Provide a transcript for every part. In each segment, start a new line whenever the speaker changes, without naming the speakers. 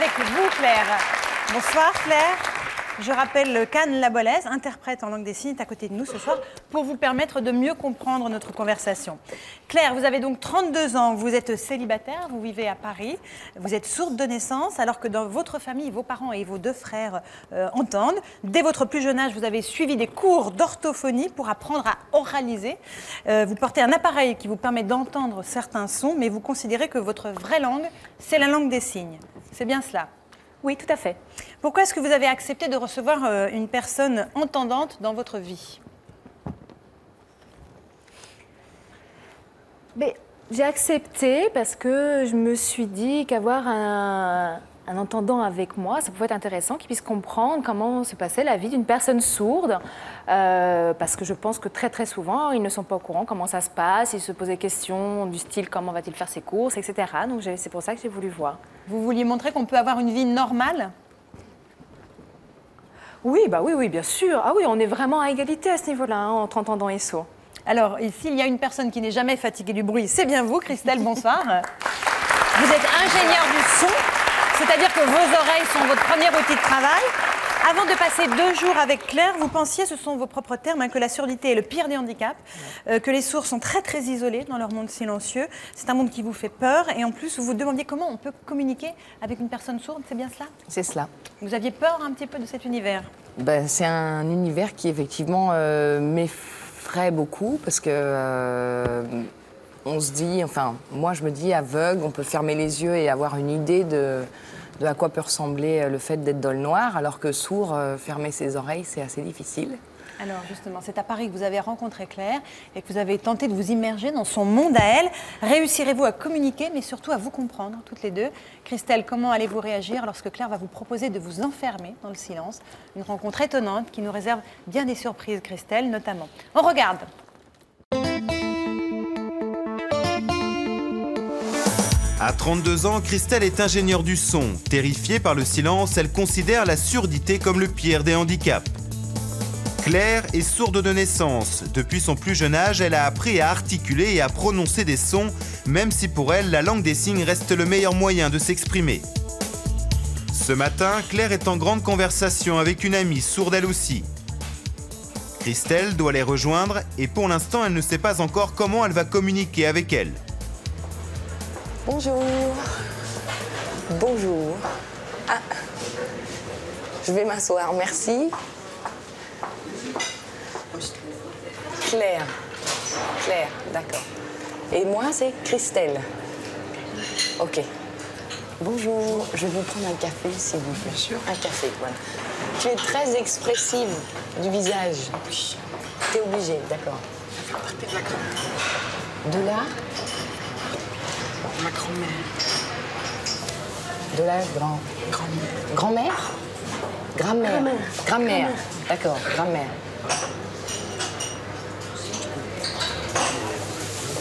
avec vous, Claire. Bonsoir, Claire. Je rappelle qu'Anne Labolaise, interprète en langue des signes, est à côté de nous ce soir pour vous permettre de mieux comprendre notre conversation. Claire, vous avez donc 32 ans, vous êtes célibataire, vous vivez à Paris, vous êtes sourde de naissance, alors que dans votre famille, vos parents et vos 2 frères entendent. Dès votre plus jeune âge, vous avez suivi des cours d'orthophonie pour apprendre à oraliser. Vous portez un appareil qui vous permet d'entendre certains sons, mais vous considérez que votre vraie langue, c'est la langue des signes. C'est bien cela ?
Oui, tout à fait.
Pourquoi est-ce que vous avez accepté de recevoir une personne entendante dans votre vie?
J'ai accepté parce que je me suis dit qu'avoir un entendant avec moi, ça pouvait être intéressant, qu'il puisse comprendre comment se passait la vie d'une personne sourde. Parce que je pense que très très souvent, ils ne sont pas au courant comment ça se passe, ils se posent des questions du style comment va-t-il faire ses courses, etc. Donc c'est pour ça que j'ai voulu voir.
Vous vouliez montrer qu'on peut avoir une vie normale?
Oui, oui, bien sûr. Ah oui, on est vraiment à égalité à ce niveau-là, hein, entre entendants et sourds.
Alors, s'il y a une personne qui n'est jamais fatiguée du bruit, c'est bien vous, Christelle, bonsoir. Vous êtes ingénieure du son, c'est-à-dire que vos oreilles sont votre premier outil de travail. Avant de passer 2 jours avec Claire, vous pensiez, ce sont vos propres termes, hein, que la surdité est le pire des handicaps, que les sourds sont très très isolés dans leur monde silencieux. C'est un monde qui vous fait peur et en plus vous vous demandiez comment on peut communiquer avec une personne sourde, c'est bien cela?
C'est cela.
Vous aviez peur un petit peu de cet univers?
C'est un univers qui effectivement m'effraie beaucoup parce que on se dit, enfin moi je me dis aveugle, on peut fermer les yeux et avoir une idée de à quoi peut ressembler le fait d'être dans le noir, alors que sourd, fermer ses oreilles, c'est assez difficile.
Alors justement, c'est à Paris que vous avez rencontré Claire et que vous avez tenté de vous immerger dans son monde à elle. Réussirez-vous à communiquer, mais surtout à vous comprendre, toutes les deux? Christelle, comment allez-vous réagir lorsque Claire va vous proposer de vous enfermer dans le silence? Une rencontre étonnante qui nous réserve bien des surprises, Christelle, notamment. On regarde.
À 32 ans, Christelle est ingénieure du son. Terrifiée par le silence, elle considère la surdité comme le pire des handicaps. Claire est sourde de naissance. Depuis son plus jeune âge, elle a appris à articuler et à prononcer des sons, même si pour elle, la langue des signes reste le meilleur moyen de s'exprimer. Ce matin, Claire est en grande conversation avec une amie sourde elle aussi. Christelle doit les rejoindre et pour l'instant, elle ne sait pas encore comment elle va communiquer avec elle.
Bonjour. Bonjour. Ah. Je vais m'asseoir, merci. Claire. Claire, d'accord. Et moi, c'est Christelle. Ok. Bonjour, je vais vous prendre un café, s'il vous plaît. Bien sûr. Un café, voilà. Tu es très expressive du visage. Oui. T'es obligée, d'accord.
Ça fait partie de la grand-mère.
De là
Ma grand-mère.
De la grand-mère. Grand-mère? Grand-mère. D'accord, grand-mère.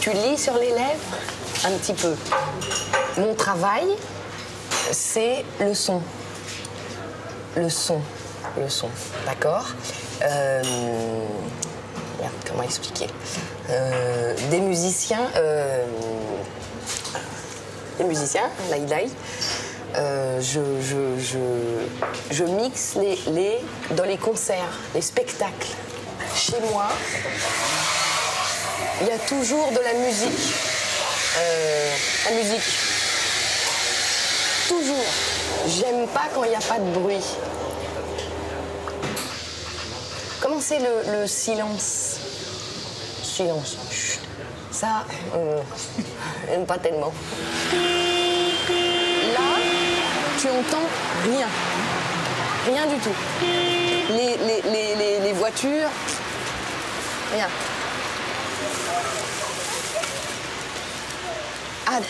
Tu lis sur les lèvres un petit peu. Mon travail, c'est le son. Le son. Le son, d'accord. Merde, comment expliquer? Des musiciens, laï, je mixe dans les concerts, les spectacles. Chez moi, il y a toujours de la musique. La musique. Toujours. J'aime pas quand il n'y a pas de bruit. Comment c'est le silence? Silence. Chut. Ça, j'aime pas tellement. Là, tu entends rien. Rien du tout. Les voitures, rien. Ah,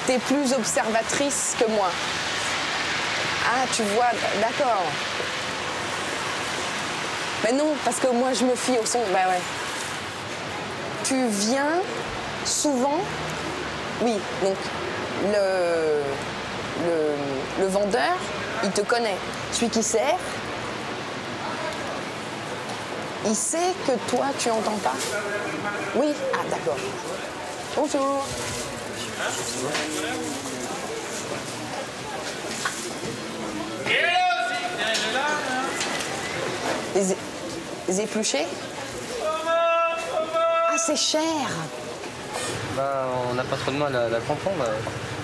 t'es plus observatrice que moi. Ah, tu vois, d'accord. Ben non, parce que moi, je me fie au son. Ben ouais. Tu viens souvent... Oui, donc le vendeur, il te connaît. Celui qui sert, il sait que toi, tu entends pas. Oui? Ah, d'accord. Bonjour. Les épluchés? Ah, c'est cher!
Bah, on n'a pas trop de mal à la comprendre.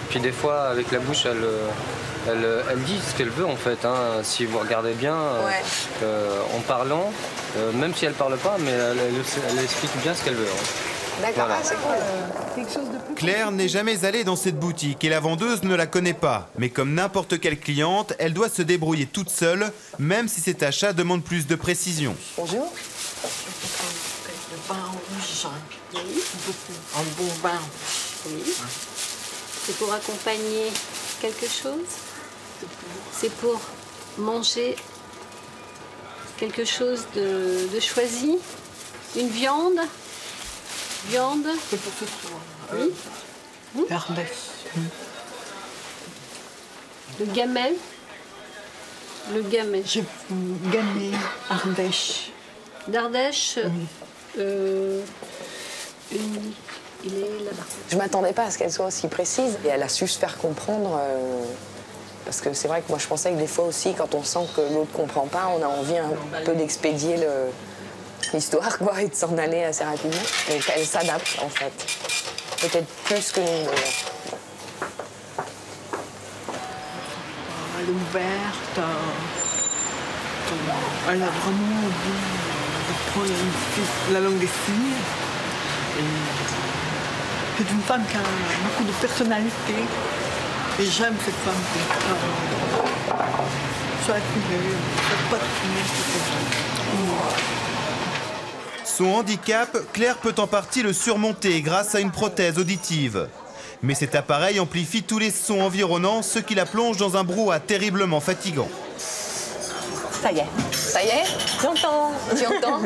Puis des fois, avec la bouche, elle dit ce qu'elle veut en fait. Hein. Si vous regardez bien, en parlant, même si elle parle pas, mais elle explique bien ce qu'elle veut. Hein.
D'accord, voilà. C'est cool.
Claire n'est jamais allée dans cette boutique et la vendeuse ne la connaît pas. Mais comme n'importe quelle cliente, elle doit se débrouiller toute seule, même si cet achat demande plus de précision.
Bonjour.
Le vin rouge. Oui. Un bon vin.
Oui. C'est pour accompagner quelque chose? C'est pour manger quelque chose de choisi? Une viande? Viande?
C'est pour ce soir.
Oui.
L'Ardèche.
Le gamay? Le gamay.
J'ai gagné Ardèche.
D'Ardèche? Il est là-bas.
Je m'attendais pas à ce qu'elle soit aussi précise et elle a su se faire comprendre. Parce que c'est vrai que moi je pensais que des fois aussi, quand on sent que l'autre comprend pas, on a envie un peu d'expédier l'histoire quoi, et de s'en aller assez rapidement. Donc elle s'adapte en fait. Peut-être plus que nous d'ailleurs.
Elle est ouverte. Elle a vraiment envie de prendre la langue des signes. C'est une femme qui a beaucoup de personnalité. Et j'aime cette femme qui soit attirée, pas de
Son handicap, Claire peut en partie le surmonter grâce à une prothèse auditive. Mais cet appareil amplifie tous les sons environnants, ce qui la plonge dans un brouhaha terriblement fatigant.
Ça y est. Ça y est?
J'entends.
Tu entends?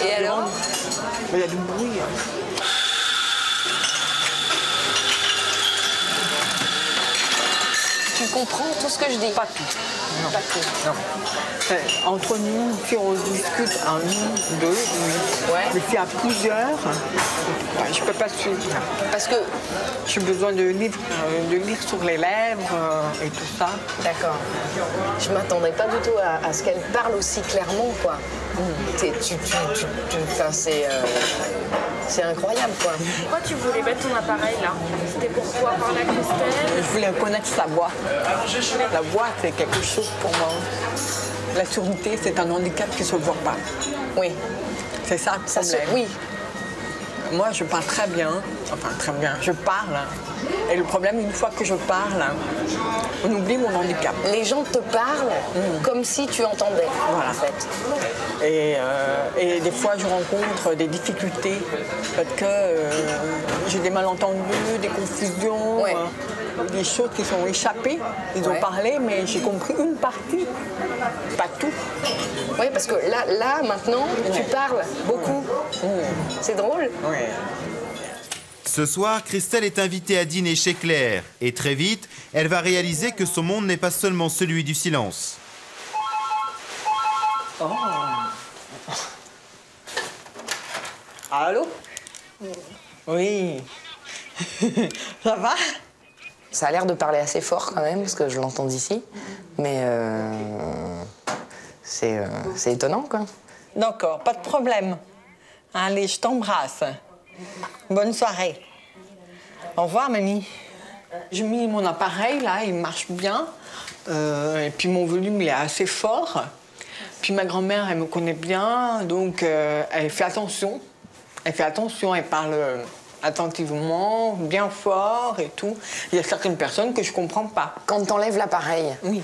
Et alors?
Il y a du bruit.
Tu comprends tout ce que je dis?
Pas tout. Non.
Pas tout.
Non. Entre nous, si on discute un, deux, oui.
Ouais.
Mais s'il y a plusieurs, je ne peux pas suivre.
Parce que...
J'ai besoin de lire sur les lèvres et tout ça.
D'accord. Je m'attendais pas du tout à ce qu'elle parle aussi clairement, quoi. C'est incroyable, quoi.
Pourquoi tu voulais mettre ton appareil là? C'était pourquoi? Par la Christelle?
Je voulais connaître sa voix. La voix, c'est quelque chose pour moi. La surdité, c'est un handicap qui ne se voit pas.
Oui.
C'est ça le problème.
Oui.
Moi, je parle très bien. Enfin, très bien. Je parle. Et le problème, une fois que je parle, on oublie mon handicap.
Les gens te parlent comme si tu entendais,
Voilà.
en fait.
Et des fois, je rencontre des difficultés parce que j'ai des malentendus, des confusions,
Ouais.
des choses qui sont échappées. Ils ont parlé, mais j'ai compris une partie, pas tout.
Oui, parce que là maintenant, tu parles beaucoup. C'est drôle.
Oui.
Ce soir, Christelle est invitée à dîner chez Claire. Et très vite, elle va réaliser que son monde n'est pas seulement celui du silence.
Oh. Allô? Oui. Ça va?
Ça a l'air de parler assez fort quand même, parce que je l'entends d'ici. Mais c'est étonnant, quoi.
D'accord, pas de problème. Allez, je t'embrasse. Bonne soirée. Au revoir, mamie. J'ai mis mon appareil, là, il marche bien. Et puis mon volume, il est assez fort. Puis ma grand-mère, elle me connaît bien, donc elle fait attention. Elle fait attention, elle parle attentivement, bien fort et tout. Il y a certaines personnes que je comprends pas.
Quand t'enlèves l'appareil,
Oui.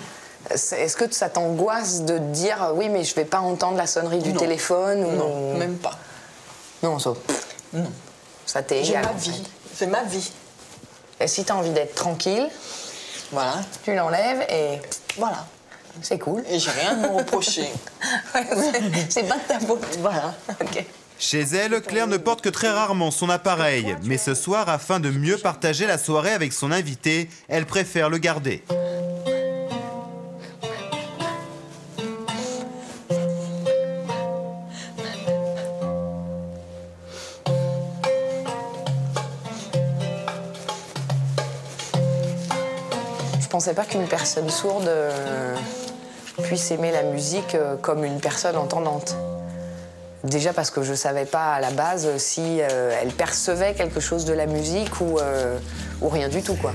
est-ce que ça t'angoisse de te dire oui, mais je vais pas entendre la sonnerie du
Non.
téléphone ou...
Non, même pas.
Non, ça.
Non.
Ça t'est
J'ai
égal.
ma
en fait.
vie. C'est ma vie.
Et si t'as envie d'être tranquille,
Voilà.
tu l'enlèves et
Voilà.
c'est cool.
Et j'ai rien à me reprocher.
C'est pas de ta faute.
Voilà.
Ok.
Chez elle, Claire ne porte que très rarement son appareil. Mais ce soir, afin de mieux partager la soirée avec son invité, elle préfère le garder.
Je pensais pas qu'une personne sourde puisse aimer la musique comme une personne entendante. Déjà parce que je ne savais pas à la base si elle percevait quelque chose de la musique ou rien du tout, quoi.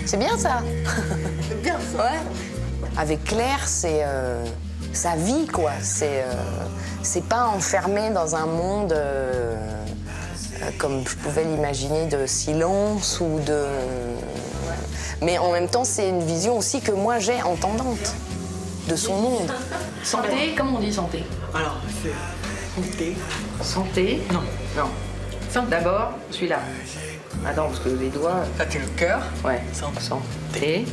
C'est bien ça.
C'est bien ça.
Ouais. Avec Claire, c'est sa vie, quoi. C'est pas enfermé dans un monde comme je pouvais l'imaginer, de silence ou de... Mais en même temps, c'est une vision aussi que moi j'ai entendante de son monde. Santé, comment on dit santé?
Alors, c'est santé.
Santé?
Non.
Non. D'abord, celui-là. Attends, parce que les doigts...
Ça, c'est le cœur.
Ouais.
Santé.
Santé.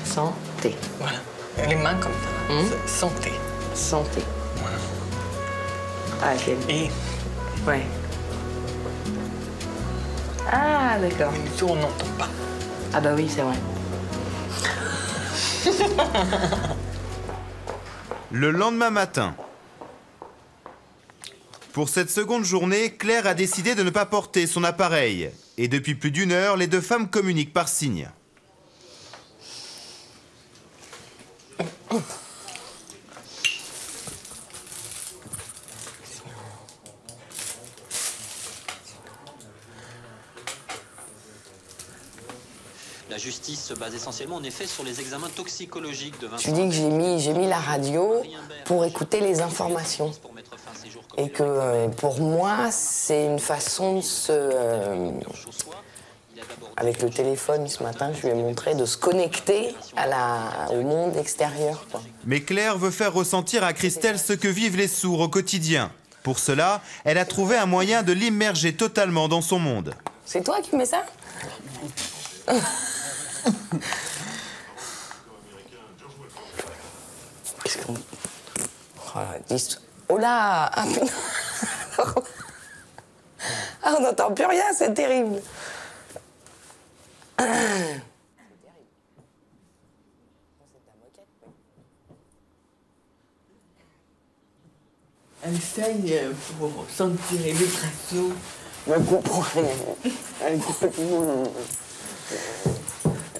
Santé.
Voilà. Et les mains comme ça. C'est santé.
Santé.
Voilà.
Ah, ok.
Et
Ouais. Ah, d'accord.
du tout, on n'entend pas.
Ah bah oui, c'est vrai.
Le lendemain matin. Pour cette seconde journée, Claire a décidé de ne pas porter son appareil. Et depuis plus d'1 heure, les deux femmes communiquent par signes.
La justice se base essentiellement en effet sur les examens toxicologiques de Vincent.
Tu dis que j'ai mis la radio pour écouter les informations. Et que pour moi, c'est une façon de se... avec le téléphone ce matin, je lui ai montré de se connecter au monde extérieur, quoi.
Mais Claire veut faire ressentir à Christelle ce que vivent les sourds au quotidien. Pour cela, elle a trouvé un moyen de l'immerger totalement dans son monde.
C'est toi qui mets ça? Qu'est-ce qu'on... Oh là! Ah, putain. Ah, on n'entend plus rien, c'est terrible.
Elle saigne pour sentir les vibrations. Elle comprend rien. Elle est complètement...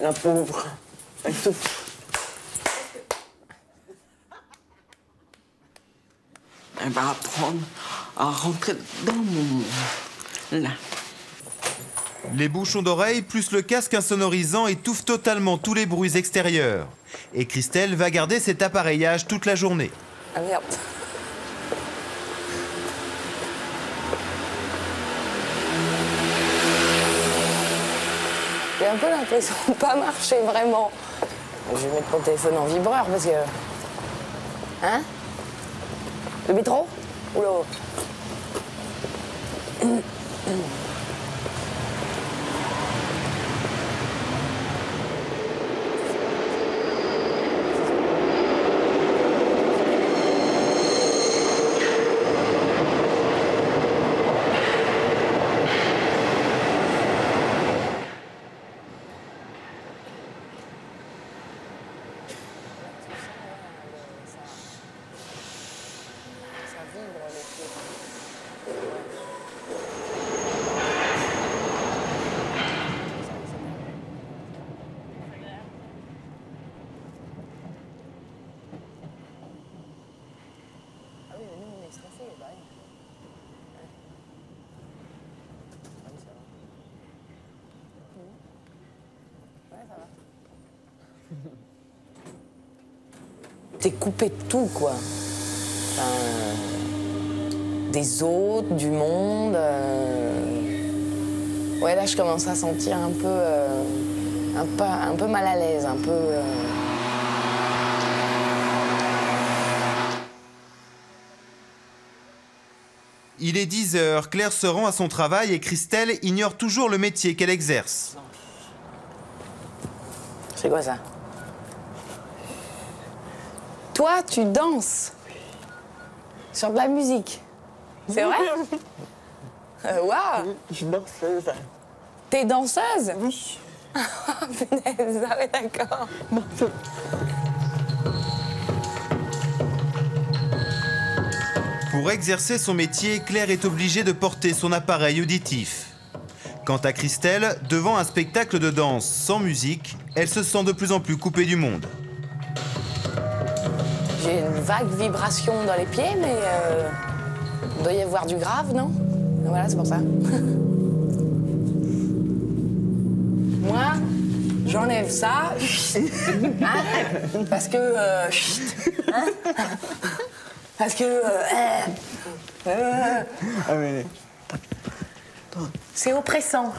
La pauvre. Elle souffre. Elle va apprendre à rentrer dans mon monde. Là.
Les bouchons d'oreilles plus le casque insonorisant étouffent totalement tous les bruits extérieurs. Et Christelle va garder cet appareillage toute la journée.
Ah merde. J'ai un peu l'impression de pas marcher vraiment. Je vais mettre mon téléphone en vibreur parce que... Hein? Le métro? Oula. T'es coupé de tout, quoi. Des autres, du monde. Ouais, là, je commence à sentir un peu mal à l'aise, un peu...
Il est 10 heures, Claire se rend à son travail et Christelle ignore toujours le métier qu'elle exerce.
C'est quoi ça? Toi, tu danses sur de la musique. C'est vrai? Waouh!
Je suis danseuse.
T'es danseuse?
Oui.
Ah, punaise, ah ouais, d'accord.
Pour exercer son métier, Claire est obligée de porter son appareil auditif. Quant à Christelle, devant un spectacle de danse sans musique, elle se sent de plus en plus coupée du monde.
J'ai une vague vibration dans les pieds, mais il doit y avoir du grave, non? Voilà, c'est pour ça. Moi, j'enlève ça, hein, parce que... hein, parce que... c'est oppressant.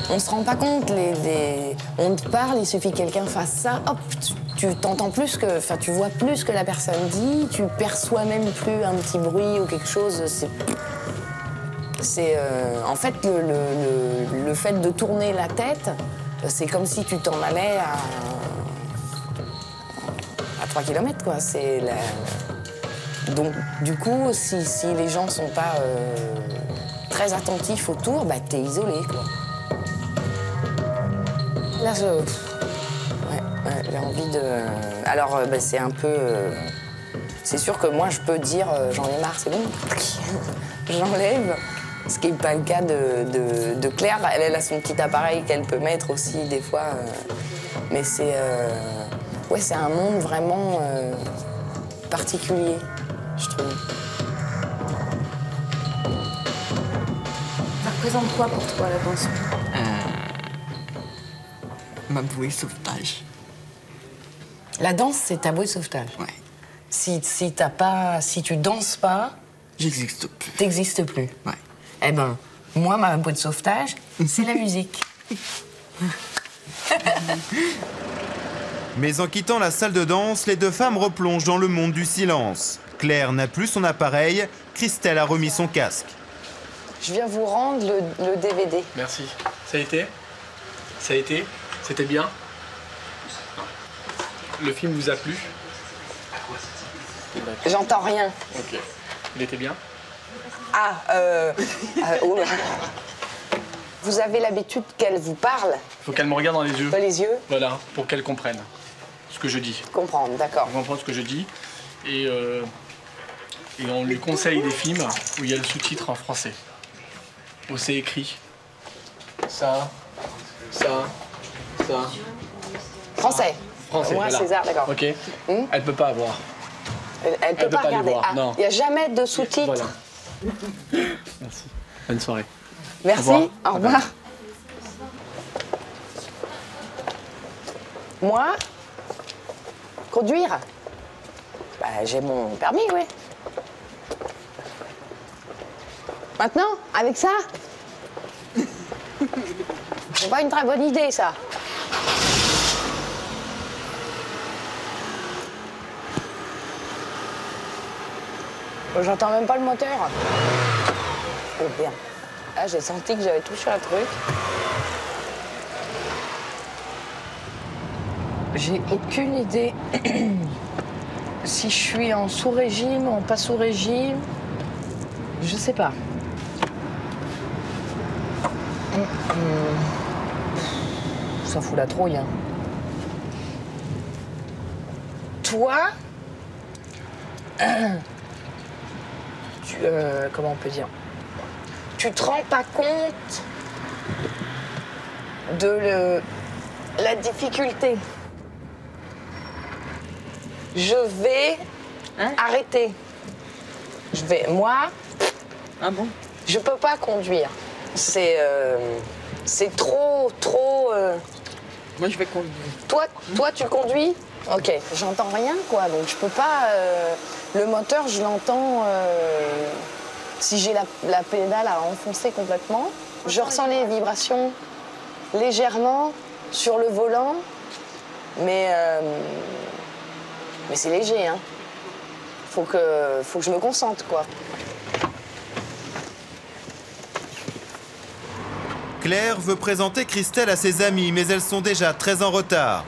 On se rend pas compte, on te parle, il suffit que quelqu'un fasse ça, hop, tu t'entends plus que, enfin, tu vois plus que la personne dit, tu perçois même plus un petit bruit ou quelque chose. C'est en fait le fait de tourner la tête, c'est comme si tu t'en allais à 3 km, quoi. Donc, du coup, si les gens sont pas très attentifs autour, bah, t'es isolé, quoi. Là, j'ai envie de... Alors, bah, c'est un peu... C'est sûr que moi, je peux dire j'en ai marre, c'est bon. J'enlève. Ce qui n'est pas le cas de Claire. Elle a son petit appareil qu'elle peut mettre aussi, des fois. Mais c'est... Ouais, c'est un monde vraiment particulier, je trouve.
Ça représente quoi pour toi, la danse?
Ma bouée de sauvetage.
La danse, c'est ta bouée de sauvetage.
Ouais.
Si tu danses pas,
J'existe plus.
t'existes plus.
Ouais.
Eh ben, moi, ma bouée de sauvetage, c'est la musique.
Mais en quittant la salle de danse, les deux femmes replongent dans le monde du silence. Claire n'a plus son appareil, Christelle a remis son casque.
Je viens vous rendre le DVD.
Merci. Ça a été? Ça a été? C'était bien? Le film vous a plu?
J'entends rien.
Ok. Il était bien?
Oh là. Vous avez l'habitude qu'elle vous parle?
Il faut qu'elle me regarde dans les yeux.
Dans les yeux?
Voilà, pour qu'elle comprenne ce que je dis.
Comprendre, d'accord.
Elle comprend ce que je dis. Et on lui conseille des films où il y a le sous-titre en français. Où c'est écrit ça.
Français.
Français,
Moi,
voilà.
César, d'accord.
Ok. Elle peut pas avoir.
Elle peut pas
les
regarder.
voir, non.
Il n'y a jamais de sous-titres.
Voilà. Merci. Bonne soirée.
Merci.
Au revoir.
Au revoir. Moi, conduire, bah, j'ai mon permis, oui. Maintenant, avec ça, c'est pas une très bonne idée, ça. J'entends même pas le moteur. Oh bien. Là, j'ai senti que j'avais touché un truc. J'ai aucune idée si je suis en sous-régime, en pas sous-régime. Je sais pas. Ça fout la trouille, hein. Toi, comment on peut dire? Tu te rends pas compte de la difficulté. Je vais arrêter. Moi, je peux pas conduire. C'est trop.
Moi, je vais conduire.
Toi, tu conduis? Ok, j'entends rien, quoi. Donc je peux pas. Le moteur, je l'entends. Si j'ai la pédale à enfoncer complètement, je ressens les vibrations légèrement sur le volant, mais c'est léger, hein. Faut que je me concentre, quoi.
Claire veut présenter Christelle à ses amis, mais elles sont déjà très en retard.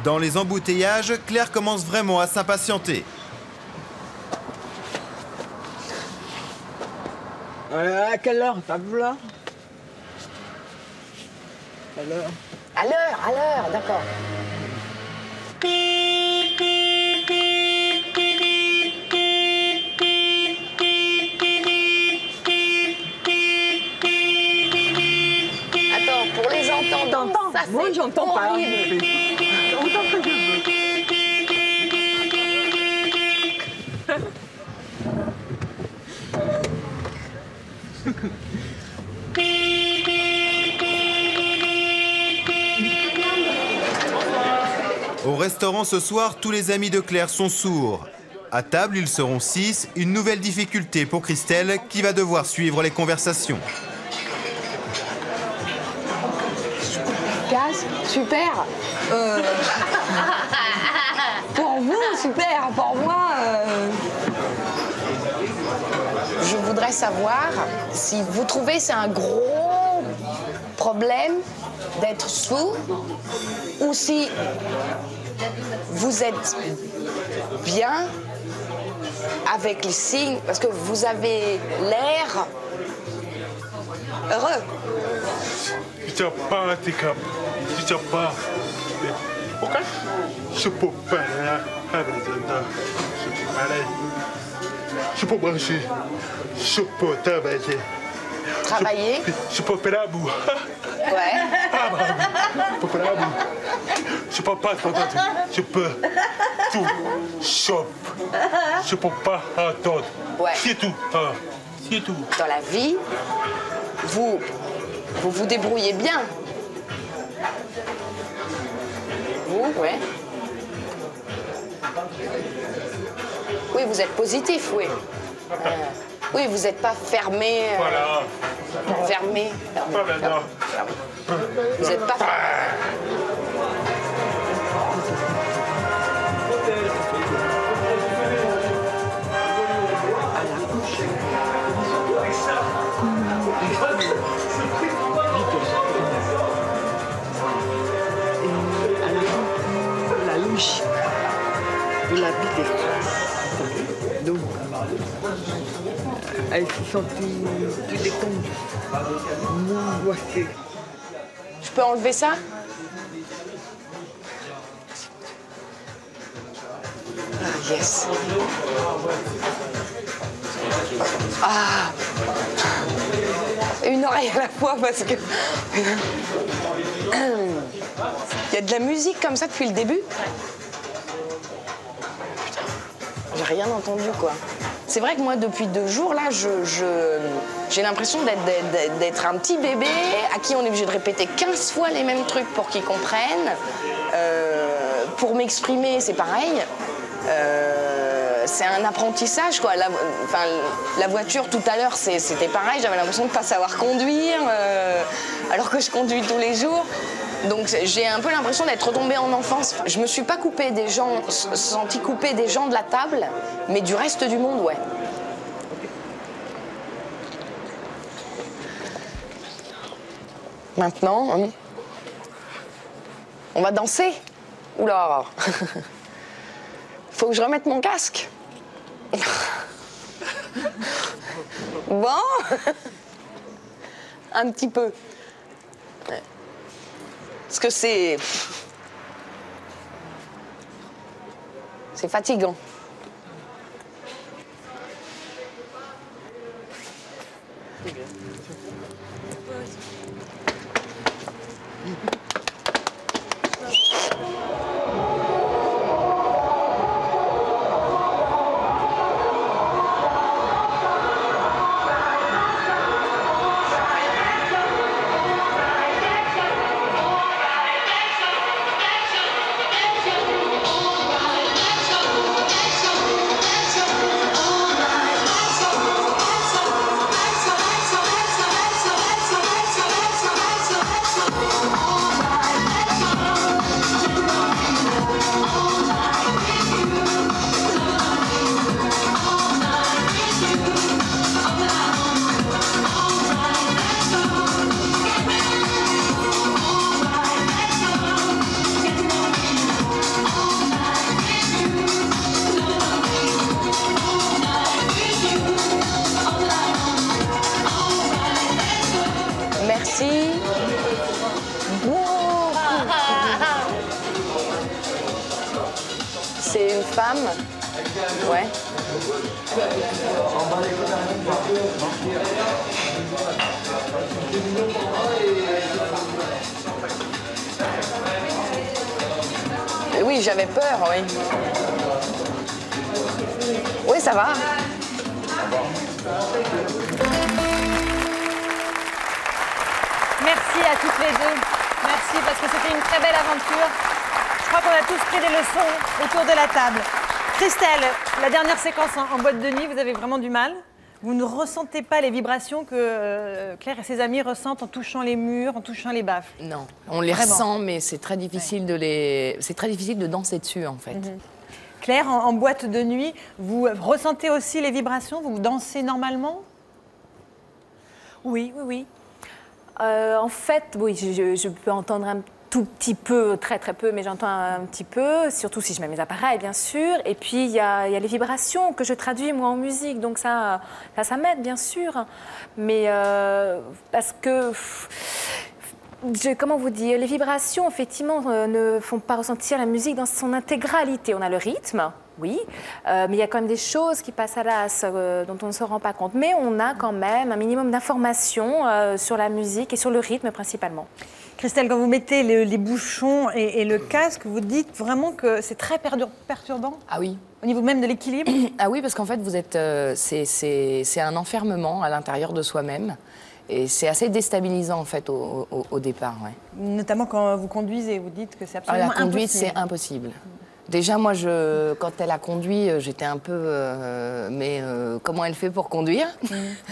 Dans les embouteillages, Claire commence vraiment à s'impatienter.
À quelle heure? T'as vu là?
À l'heure, d'accord.
Moi, j'entends pas. J'entends que je veux.
Au restaurant ce soir, tous les amis de Claire sont sourds. À table, ils seront 6, une nouvelle difficulté pour Christelle qui va devoir suivre les conversations.
Gaz, super. Pour vous, super. Pour moi, je voudrais savoir si vous trouvez c'est un gros problème d'être sourd ou si vous êtes bien avec les signes, parce que vous avez l'air heureux.
Je n'ai pas un handicap. Je n'ai pas. Ok? Je peux parler avec les gens. Je peux parler. Je peux manger. Je peux travailler.
Travailler?
Je peux faire la boue.
Ouais.
Je peux faire la boue. Je peux pas t'entendre. Je peux tout choper. Je peux pas entendre.
Ouais.
C'est tout. C'est tout.
Dans la vie, vous vous débrouillez bien. Vous, ouais. Oui, vous êtes positif, oui. Oui, vous n'êtes pas fermé.
Voilà.
Fermé.
Pas maintenant.
Vous n'êtes pas fermé.
La logique de la vie des femmes. Donc, elle se sentit tout détendue, moins angoissée.
Je peux enlever ça? Ah, yes. Ah. Une oreille à la fois parce que... Il y a de la musique comme ça depuis le début? Putain, j'ai rien entendu, quoi. C'est vrai que moi, depuis 2 jours, là, j'ai l'impression d'être un petit bébé à qui on est obligé de répéter 15 fois les mêmes trucs pour qu'ils comprennent. Pour m'exprimer, c'est pareil. C'est un apprentissage, quoi. La voiture, tout à l'heure, c'était pareil. J'avais l'impression de ne pas savoir conduire, alors que je conduis tous les jours. Donc j'ai un peu l'impression d'être retombée en enfance. Je me suis pas coupée des gens, sentie coupée des gens de la table, mais du reste du monde, ouais. Maintenant, on va danser. Oula. Faut que je remette mon casque. Bon. Un petit peu. Parce que c'est fatigant. Merci beaucoup. C'est une femme. Ouais. j'avais peur, oui. Oui, ça va.
Merci à toutes les deux. Merci parce que c'était une très belle aventure. Je crois qu'on a tous pris des leçons autour de la table. Christelle, la dernière séquence en boîte de nuit, vous avez vraiment du mal? Vous ne ressentez pas les vibrations que Claire et ses amis ressentent en touchant les murs, en touchant les baffes?
Non, on les ressent, mais c'est très difficile c'est très difficile de danser dessus, en fait.
Claire, en boîte de nuit, vous ressentez aussi les vibrations? Vous dansez normalement?
Oui, oui, oui. En fait, oui, je peux entendre un tout petit peu, très très peu, mais j'entends un petit peu, surtout si je mets mes appareils, bien sûr. Et puis, il y a les vibrations que je traduis, moi, en musique. Donc ça m'aide, bien sûr. Mais parce que... comment vous dire, les vibrations, effectivement, ne font pas ressentir la musique dans son intégralité. On a le rythme, oui, mais il y a quand même des choses qui passent à l'as dont on ne se rend pas compte. Mais on a quand même un minimum d'informations sur la musique et sur le rythme principalement.
Christelle, quand vous mettez les bouchons et le casque, vous dites vraiment que c'est très perturbant?
Ah oui.
Au niveau même de l'équilibre?
Ah oui, parce qu'en fait, vous êtes, c'est un enfermement à l'intérieur de soi-même. Et c'est assez déstabilisant, en fait, au départ. Ouais.
Notamment quand vous conduisez, vous dites que c'est absolument impossible.
La conduite, c'est impossible. Déjà, moi, quand elle a conduit, j'étais un peu... mais comment elle fait pour conduire?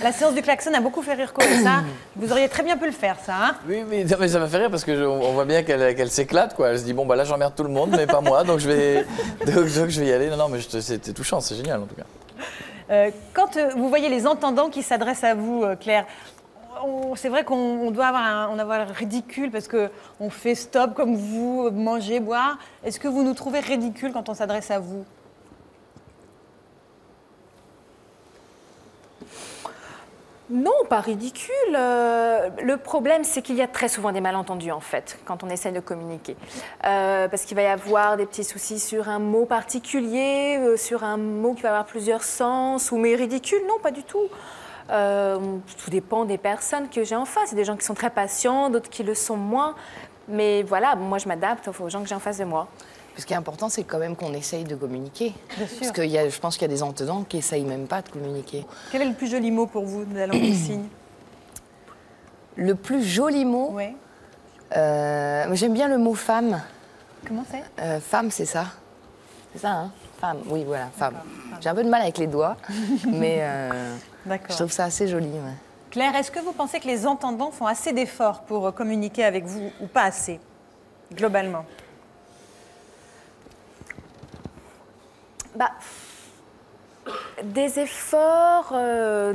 La séance du klaxon a beaucoup fait rire Koé, ça. Vous auriez très bien pu le faire, ça. Hein?
Oui, mais ça m'a fait rire parce qu'on voit bien qu'elle s'éclate, quoi. Elle se dit, bon, bah là, j'emmerde tout le monde, mais pas moi, donc je vais y aller. Non, mais c'était touchant, c'est génial, en tout cas.
Quand vous voyez les entendants qui s'adressent à vous, Claire, c'est vrai qu'on doit avoir l'air ridicule parce qu'on fait stop comme vous, manger, boire. Est-ce que vous nous trouvez ridicule quand on s'adresse à vous?
Non, pas ridicule. Le problème, c'est qu'il y a très souvent des malentendus, en fait, quand on essaie de communiquer. Parce qu'il va y avoir des petits soucis sur un mot particulier, sur un mot qui va avoir plusieurs sens, mais ridicule, non, pas du tout. Tout dépend des personnes que j'ai en face. Il y a des gens qui sont très patients, d'autres qui le sont moins. Mais voilà, moi, je m'adapte aux gens que j'ai en face de moi.
Ce qui est important, c'est quand même qu'on essaye de communiquer.
Bien sûr.
Parce que je pense qu'il y a des entendants qui n'essayent même pas de communiquer.
Quel est le plus joli mot pour vous de la langue des signes?
Le plus joli mot?
Oui.
J'aime bien le mot femme.
Comment c'est?
Femme, c'est ça. C'est ça, hein? Femme, oui, voilà, femme. J'ai un peu de mal avec les doigts, mais je trouve ça assez joli. Ouais.
Claire, est-ce que vous pensez que les entendants font assez d'efforts pour communiquer avec vous ou pas assez, globalement?
Des efforts,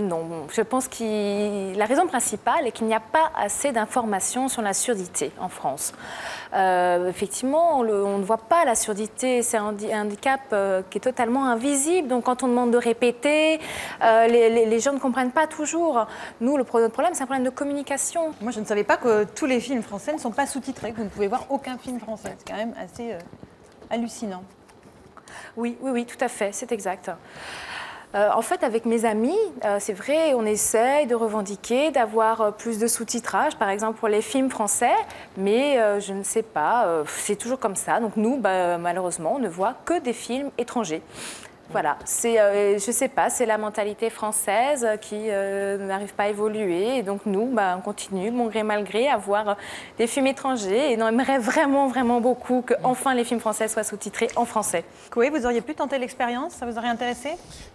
non. Je pense que la raison principale est qu'il n'y a pas assez d'informations sur la surdité en France. Effectivement, on ne voit pas la surdité, c'est un handicap qui est totalement invisible. Donc quand on demande de répéter, les gens ne comprennent pas toujours. Nous, notre problème, c'est un problème de communication.
Moi, je ne savais pas que tous les films français ne sont pas sous-titrés, que vous ne pouvez voir aucun film français. C'est quand même assez hallucinant.
Oui, tout à fait, c'est exact. En fait, avec mes amis, c'est vrai, on essaye de revendiquer, d'avoir plus de sous-titrage, par exemple pour les films français, mais je ne sais pas, c'est toujours comme ça. Donc nous, malheureusement, on ne voit que des films étrangers. Voilà, je ne sais pas, c'est la mentalité française qui n'arrive pas à évoluer. Et donc nous, on continue, bon gré mal gré, à voir des films étrangers. Et on aimerait vraiment, vraiment beaucoup que enfin les films français soient sous-titrés en français.
Koé, vous auriez pu tenter l'expérience? Ça vous aurait intéressé?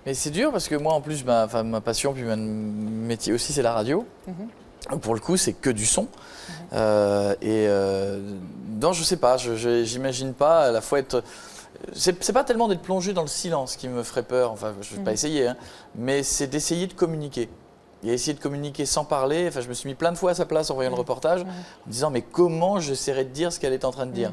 Mais c'est dur parce que moi, en plus, ma passion, puis mon métier aussi, c'est la radio. Pour le coup, c'est que du son. Non, je sais pas, j'imagine pas à la fois être... C'est pas tellement d'être plongé dans le silence qui me ferait peur, enfin je ne vais pas essayer, hein, mais c'est d'essayer de communiquer. Et essayer de communiquer sans parler, enfin je me suis mis plein de fois à sa place en voyant le reportage, en me disant mais comment j'essaierai de dire ce qu'elle est en train de dire.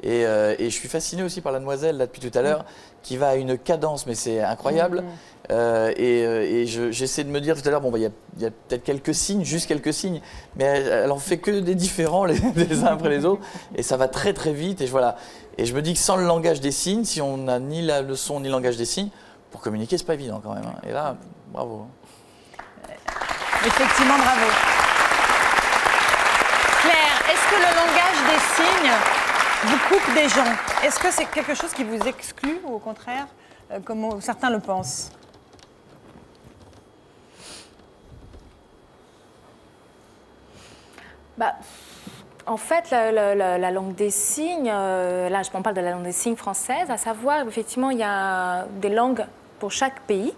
Et je suis fasciné aussi par la demoiselle là depuis tout à l'heure, qui va à une cadence, mais c'est incroyable. J'essaie de me dire tout à l'heure, bon, il y a peut-être quelques signes, juste quelques signes, mais elle en fait que des différents les uns après les autres, et ça va très très vite. Et je me dis que sans le langage des signes, si on n'a ni le son ni le langage des signes, pour communiquer, c'est pas évident quand même. Hein. Et là, bravo.
Effectivement, bravo. Claire, est-ce que le langage des signes vous coupe des gens. Est-ce que c'est quelque chose qui vous exclut ou au contraire, comme certains le pensent?
Bah, en fait, la langue des signes, là on parle de la langue des signes française, à savoir, effectivement, il y a des langues pour chaque pays.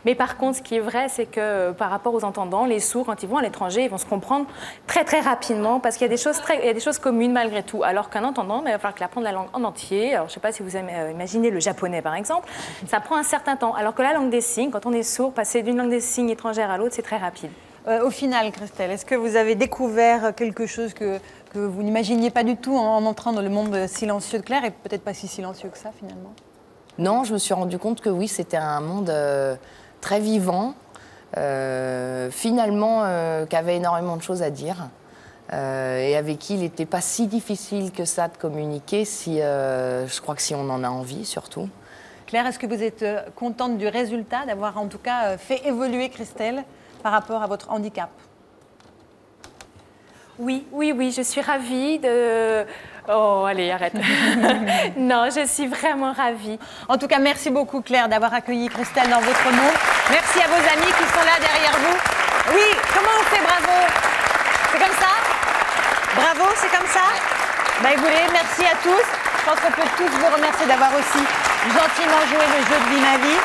Mais par contre, ce qui est vrai, c'est que par rapport aux entendants, les sourds, quand ils vont à l'étranger, ils vont se comprendre très très rapidement parce qu'il y a des choses communes malgré tout. Alors qu'un entendant, il va falloir qu'il apprenne la langue en entier. Alors, je ne sais pas si vous imaginez le japonais, par exemple. Ça prend un certain temps. Alors que la langue des signes, quand on est sourd, passer d'une langue des signes étrangère à l'autre, c'est très rapide.
Au final, Christelle, est-ce que vous avez découvert quelque chose que vous n'imaginiez pas du tout en entrant dans le monde silencieux de Claire et peut-être pas si silencieux que ça, finalement?
Non, je me suis rendu compte que oui, c'était un monde très vivant, finalement, qui avait énormément de choses à dire et avec qui il n'était pas si difficile que ça de communiquer, je crois que si on en a envie, surtout.
Claire, est-ce que vous êtes contente du résultat, d'avoir en tout cas fait évoluer Christelle par rapport à votre handicap?
Oui, je suis ravie de... Oh, allez, arrête. Non, je suis vraiment ravie.
En tout cas, merci beaucoup, Claire, d'avoir accueilli Christelle dans votre monde. Merci à vos amis qui sont là derrière vous. Oui, comment on fait bravo? C'est comme ça? Bravo, c'est comme ça? Bah écoutez, merci à tous. Je pense qu'on peut tous vous remercier d'avoir aussi gentiment joué le jeu de Vie ma vie.